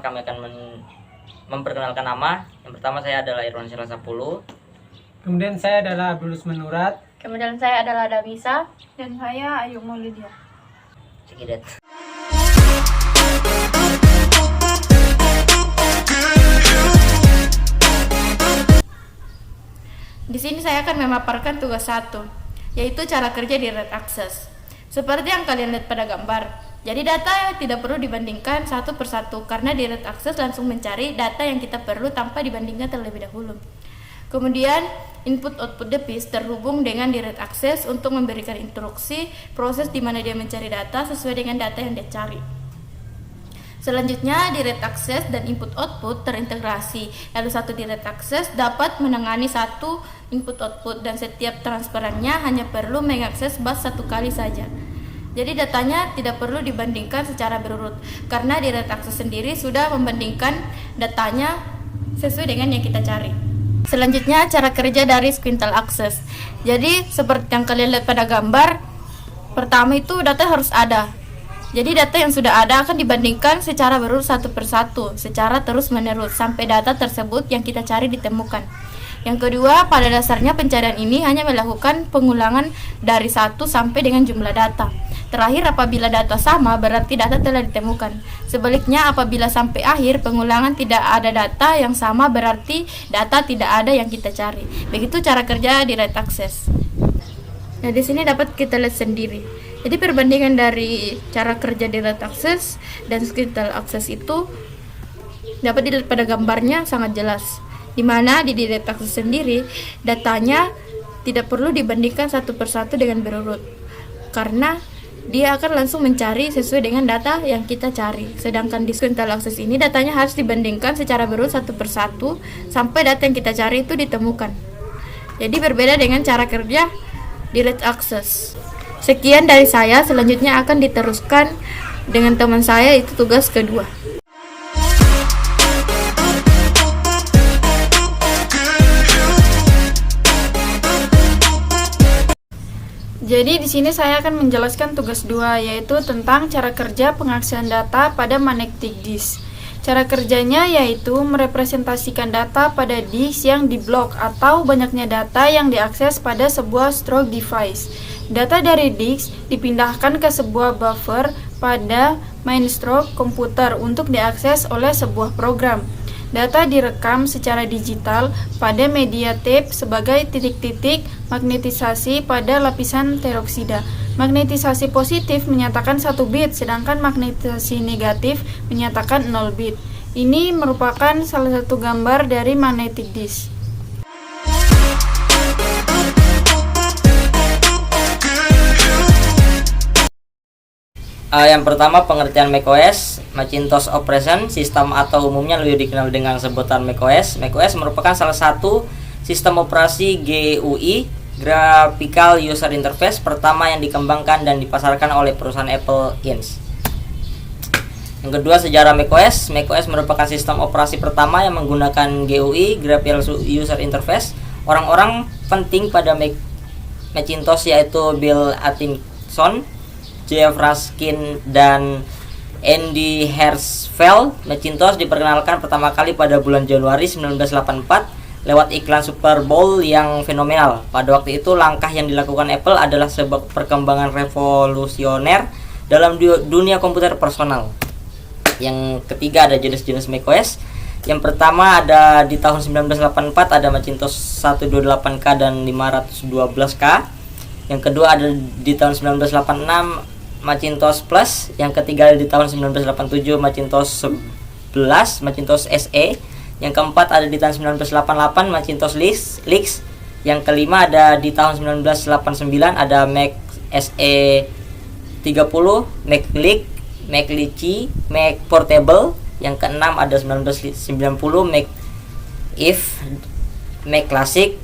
kami akan memperkenalkan nama. Yang pertama saya adalah Irwan Syirah 10. Kemudian saya adalah Abdulus Menurat. Kemudian saya adalah Damisa. Dan saya Ayu Maulidia. Cikidet. Di sini saya akan memaparkan tugas 1, yaitu cara kerja di Red Access. Seperti yang kalian lihat pada gambar. Jadi data tidak perlu dibandingkan satu persatu karena di Red Access langsung mencari data yang kita perlu tanpa dibandingkan terlebih dahulu. Kemudian input-output device terhubung dengan di Red Access untuk memberikan instruksi proses di mana dia mencari data sesuai dengan data yang dia cari. Selanjutnya di Red Access dan input-output terintegrasi, lalu satu di Red Access dapat menangani satu input-output dan setiap transferannya hanya perlu mengakses bus satu kali saja. Jadi datanya tidak perlu dibandingkan secara berurut karena di Red Access sendiri sudah membandingkan datanya sesuai dengan yang kita cari. Selanjutnya cara kerja dari Squintal Access. Jadi seperti yang kalian lihat pada gambar, pertama itu data harus ada. Jadi data yang sudah ada akan dibandingkan secara berurut satu persatu, secara terus menerus sampai data tersebut yang kita cari ditemukan. Yang kedua, pada dasarnya pencarian ini hanya melakukan pengulangan dari 1 sampai dengan jumlah data. Terakhir, apabila data sama berarti data telah ditemukan. Sebaliknya, apabila sampai akhir pengulangan tidak ada data yang sama berarti data tidak ada yang kita cari. Begitu cara kerja di Red Access. Nah, di sini dapat kita lihat sendiri. Jadi perbandingan dari cara kerja di Red Access dan Squintal Access itu dapat dilihat pada gambarnya sangat jelas. Di mana di Red Access sendiri datanya tidak perlu dibandingkan satu persatu dengan berurut karena dia akan langsung mencari sesuai dengan data yang kita cari. Sedangkan di Squintal Access ini datanya harus dibandingkan secara berurut satu persatu sampai data yang kita cari itu ditemukan. Jadi berbeda dengan cara kerja di Red Access. Sekian dari saya, selanjutnya akan diteruskan dengan teman saya, itu tugas kedua. Jadi di sini saya akan menjelaskan tugas 2, yaitu tentang cara kerja pengaksian data pada magnetic disk. Cara kerjanya yaitu merepresentasikan data pada disk yang diblok atau banyaknya data yang diakses pada sebuah stroke device. Data dari disk dipindahkan ke sebuah buffer pada main stroke komputer untuk diakses oleh sebuah program. Data direkam secara digital pada media tape sebagai titik-titik magnetisasi pada lapisan peroksida. Magnetisasi positif menyatakan 1 bit, sedangkan magnetisasi negatif menyatakan 0 bit. Ini merupakan salah satu gambar dari magnetic disk. Yang pertama, pengertian macOS. Macintosh Operation System atau umumnya lebih dikenal dengan sebutan macOS. macOS merupakan salah satu sistem operasi GUI, Graphical User Interface, pertama yang dikembangkan dan dipasarkan oleh perusahaan Apple Inc. Yang kedua, sejarah macOS. macOS merupakan sistem operasi pertama yang menggunakan GUI, Graphical User Interface. Orang-orang penting pada Macintosh yaitu Bill Atkinson, Jeff Raskin, dan Andy Hertzfeld. Macintosh diperkenalkan pertama kali pada bulan Januari 1984 lewat iklan Super Bowl yang fenomenal. Pada waktu itu, langkah yang dilakukan Apple adalah sebuah perkembangan revolusioner dalam dunia komputer personal. Yang ketiga, ada jenis-jenis macOS. Yang pertama ada di tahun 1984 ada Macintosh 128K dan 512K. Yang kedua ada di tahun 1986 Macintosh Plus. Yang ketiga ada di tahun 1987 Macintosh 11, Macintosh SE. Yang keempat ada di tahun 1988 Macintosh Lix. Yang kelima ada di tahun 1989 ada Mac SE 30, Mac Lick, Mac Litchi, Mac Portable. Yang keenam ada 1990 Mac If, Mac Classic,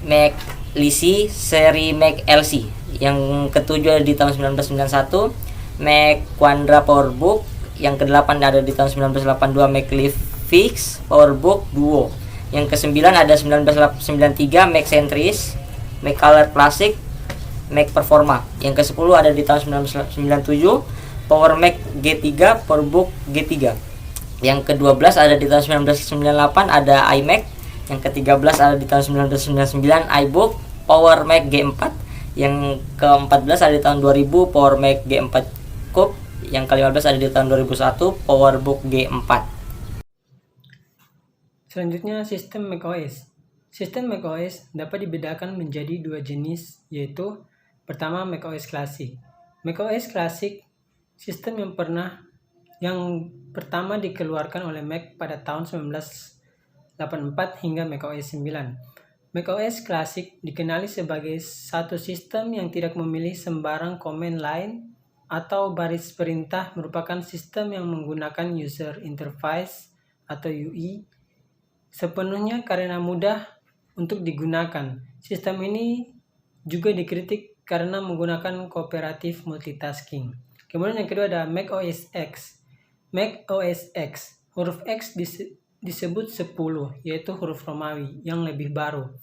Mac Lisi, seri Mac LC. Yang ketujuh ada di tahun 1991 Mac Quadra PowerBook. Yang kedelapan ada di tahun 1982 Mac Fix PowerBook Duo. Yang kesembilan ada 1993 Mac Centris, Mac Color Classic, Mac Performa. Yang ke-10 ada di tahun 1997 Power Mac G3 PowerBook G3. Yang ke-12 ada di tahun 1998 ada iMac. Yang ke-13 ada di tahun 1999 iBook Power Mac G4. Yang ke-14 ada di tahun 2000 Power Mac G4 Coupe. Yang ke-15 ada di tahun 2001 PowerBook G4. Selanjutnya sistem macOS. Sistem macOS dapat dibedakan menjadi dua jenis, yaitu pertama macOS Classic. macOS Classic sistem yang pertama dikeluarkan oleh Mac pada tahun 1984 hingga macOS 9. macOS Classic dikenali sebagai satu sistem yang tidak memilih sembarang command line atau baris perintah, merupakan sistem yang menggunakan user interface atau UI sepenuhnya karena mudah untuk digunakan. Sistem ini juga dikritik karena menggunakan kooperatif multitasking. Kemudian yang kedua ada macOS X. macOS X, huruf X disebut 10, yaitu huruf Romawi yang lebih baru.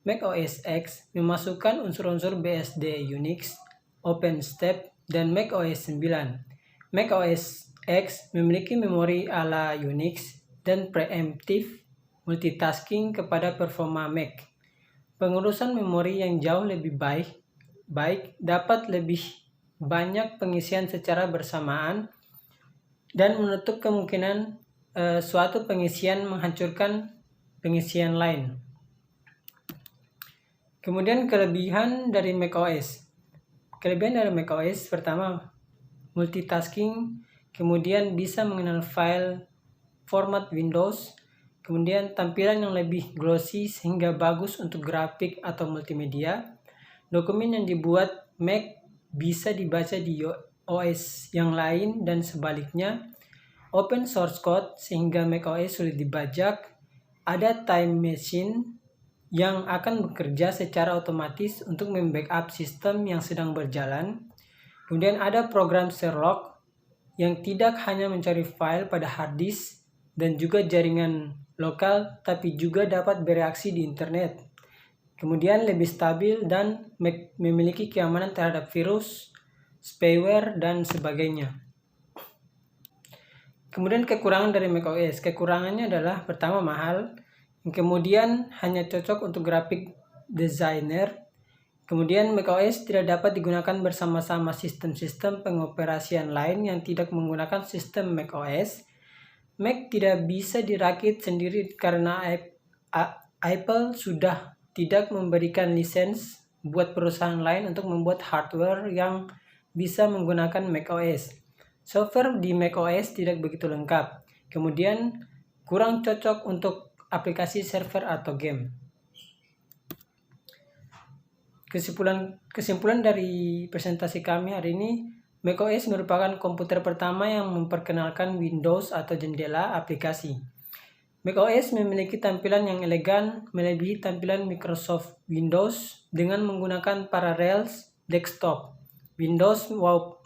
macOS X memasukkan unsur-unsur BSD Unix, OpenStep, dan macOS 9. macOS X memiliki memori ala Unix dan preemptive multitasking kepada performa Mac. Pengurusan memori yang jauh lebih baik dapat lebih banyak pengisian secara bersamaan dan menutup kemungkinan suatu pengisian menghancurkan pengisian lain. Kemudian kelebihan dari macOS. Kelebihan dari macOS pertama, multitasking, kemudian bisa mengenal file format Windows, kemudian tampilan yang lebih glossy sehingga bagus untuk grafik atau multimedia. Dokumen yang dibuat Mac bisa dibaca di OS yang lain dan sebaliknya. Open source code sehingga macOS sulit dibajak. Ada time machine yang akan bekerja secara otomatis untuk membackup sistem yang sedang berjalan. Kemudian ada program Sherlock yang tidak hanya mencari file pada hard disk dan juga jaringan lokal, tapi juga dapat bereaksi di internet. Kemudian lebih stabil dan memiliki keamanan terhadap virus, spyware, dan sebagainya. Kemudian kekurangan dari macOS. Kekurangannya adalah pertama mahal, kemudian hanya cocok untuk graphic designer. Kemudian macOS tidak dapat digunakan bersama-sama sistem-sistem pengoperasian lain yang tidak menggunakan sistem macOS. Mac tidak bisa dirakit sendiri karena Apple sudah tidak memberikan lisens buat perusahaan lain untuk membuat hardware yang bisa menggunakan macOS. Software di macOS tidak begitu lengkap. Kemudian kurang cocok untuk aplikasi server atau game. Kesimpulan dari presentasi kami hari ini, macOS merupakan komputer pertama yang memperkenalkan Windows atau jendela aplikasi. macOS memiliki tampilan yang elegan, melebihi tampilan Microsoft Windows dengan menggunakan Parallels Desktop. Windows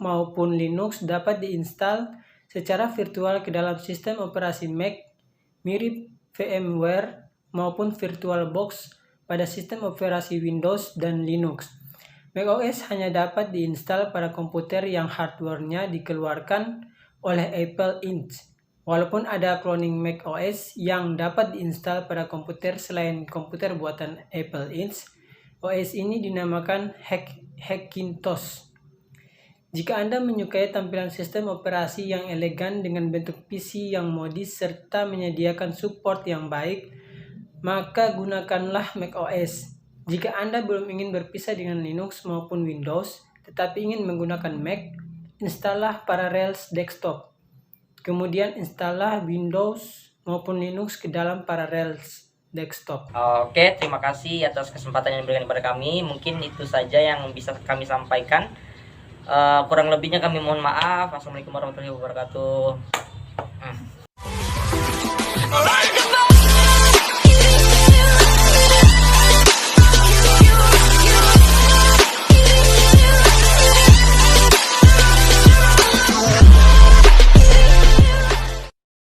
maupun Linux dapat diinstal secara virtual ke dalam sistem operasi Mac, mirip VMware maupun VirtualBox pada sistem operasi Windows dan Linux. macOS hanya dapat diinstal pada komputer yang hardware-nya dikeluarkan oleh Apple Inc. Walaupun ada cloning macOS yang dapat diinstal pada komputer selain komputer buatan Apple Inc., OS ini dinamakan Hackintosh. Jika Anda menyukai tampilan sistem operasi yang elegan dengan bentuk PC yang modis serta menyediakan support yang baik, maka gunakanlah macOS. Jika Anda belum ingin berpisah dengan Linux maupun Windows, tetapi ingin menggunakan Mac, installah Parallels Desktop. Kemudian installah Windows maupun Linux ke dalam Parallels Desktop. Oke, terima kasih atas kesempatan yang diberikan kepada kami. Mungkin itu saja yang bisa kami sampaikan. Kurang lebihnya kami mohon maaf. Assalamualaikum warahmatullahi wabarakatuh.